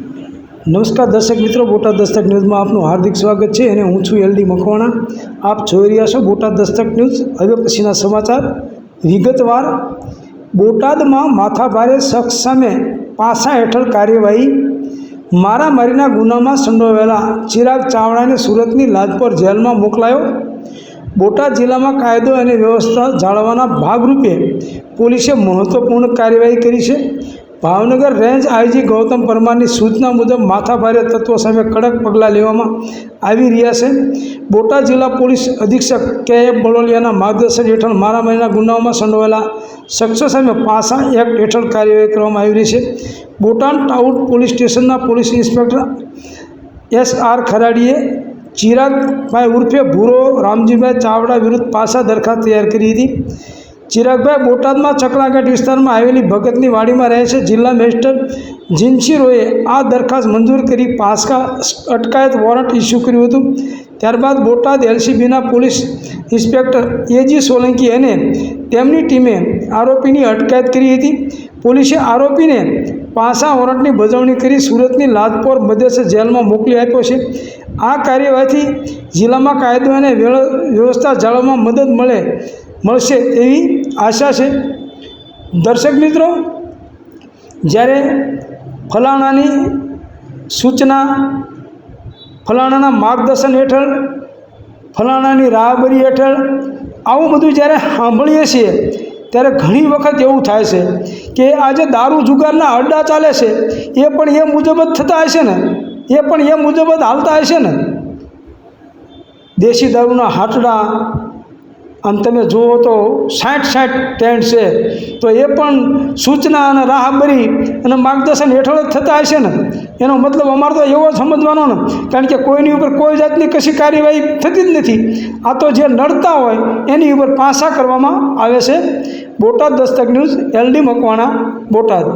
નમસ્કાર દર્શક મિત્રો, બોટાદ દસ્તક ન્યૂઝમાં આપનું હાર્દિક સ્વાગત છે અને હું છું એલડી મકવાણા। આપ જોઈ રહ્યા છો બોટાદ દસ્તક ન્યૂઝ। હવે પછીના સમાચાર વિગતવાર। બોટાદમાં માથાભારે શખ્સ સામે પાસા હેઠળ કાર્યવાહી। મારામારીના ગુનામાં સંડોવાયેલા ચિરાગ ચાવડાને સુરતની લાજપોર જેલમાં મોકલાયો। બોટાદ જિલ્લામાં કાયદો અને વ્યવસ્થા જાળવવાના ભાગરૂપે પોલીસે મહત્વપૂર્ણ કાર્યવાહી કરી છે। ભાવનગર રેન્જ આઈજી ગૌતમ પરમારની સૂચના મુજબ માથાભારે તત્વો સામે કડક પગલાં લેવામાં આવી રહ્યા છે। બોટાદ જિલ્લા પોલીસ અધિક્ષક કે.એફ. બળોલિયાના માર્ગદર્શન હેઠળ મારામારીના ગુનાઓમાં સંડોવાયેલા શખ્સો સામે પાસા એક્ટ હેઠળ કાર્યવાહી કરવામાં આવી રહી છે। બોટાદ ટાઉન પોલીસ સ્ટેશનના પોલીસ ઇન્સ્પેક્ટર S.R. ખરાડીએ ચિરાગભાઈ ઉર્ફે ભૂરો રામજીભાઈ ચાવડા વિરુદ્ધ પાસા દરખાસ્ત તૈયાર કરી હતી। ચિરાગભાઈ બોટાદમાં ચકલાઘાટ વિસ્તારમાં આવેલી ભગતની વાડીમાં રહે છે। જિલ્લા મેજિસ્ટ્રેટ જીન્સી રોયે આ દરખાસ્ત મંજૂર કરી પાસા અટકાયત વોરંટ ઇસ્યુ કર્યું હતું। ત્યારબાદ બોટાદ એલસીબીના પોલીસ ઇન્સ્પેક્ટર A.G. સોલંકી અને તેમની ટીમે આરોપીની અટકાયત કરી હતી। પોલીસે આરોપીને પાસા વોરંટની બજવણી કરી સુરતની લાજપોર મધ્યસ્થ જેલમાં મોકલી આપ્યો છે। આ કાર્યવાહીથી જિલ્લામાં કાયદો અને વ્યવસ્થા જાળવવામાં મદદ મળશે તેવી આશા છે। દર્શક મિત્રો, જ્યારે ફલાણાની સૂચના, ફલાણાના માર્ગદર્શન હેઠળ, ફલાણાની રાહબરી હેઠળ આવું બધું જ્યારે સાંભળીએ છીએ ત્યારે ઘણી વખત એવું થાય છે કે આજે દારૂ જુગારના અડ્ડા ચાલે છે એ પણ એ મુજબ જ થતા હશે ને, એ પણ એ મુજબ જ હાલતા હશે ને। દેશી દારૂના હાટડા આમ તમે જુઓ તો 60 ટેન્ટ છે, તો એ પણ સૂચના અને રાહબરી અને માર્ગદર્શન હેઠળ જ થતા હશે ને। એનો મતલબ અમારે તો એવો સમજવાનો ને, કારણ કે કોઈની ઉપર કોઈ જાતની કશી કાર્યવાહી થતી જ નથી। આ તો જે નડતા હોય એની ઉપર પાસા કરવામાં આવે છે। Botad Dastak news, L D Makwana, Botad.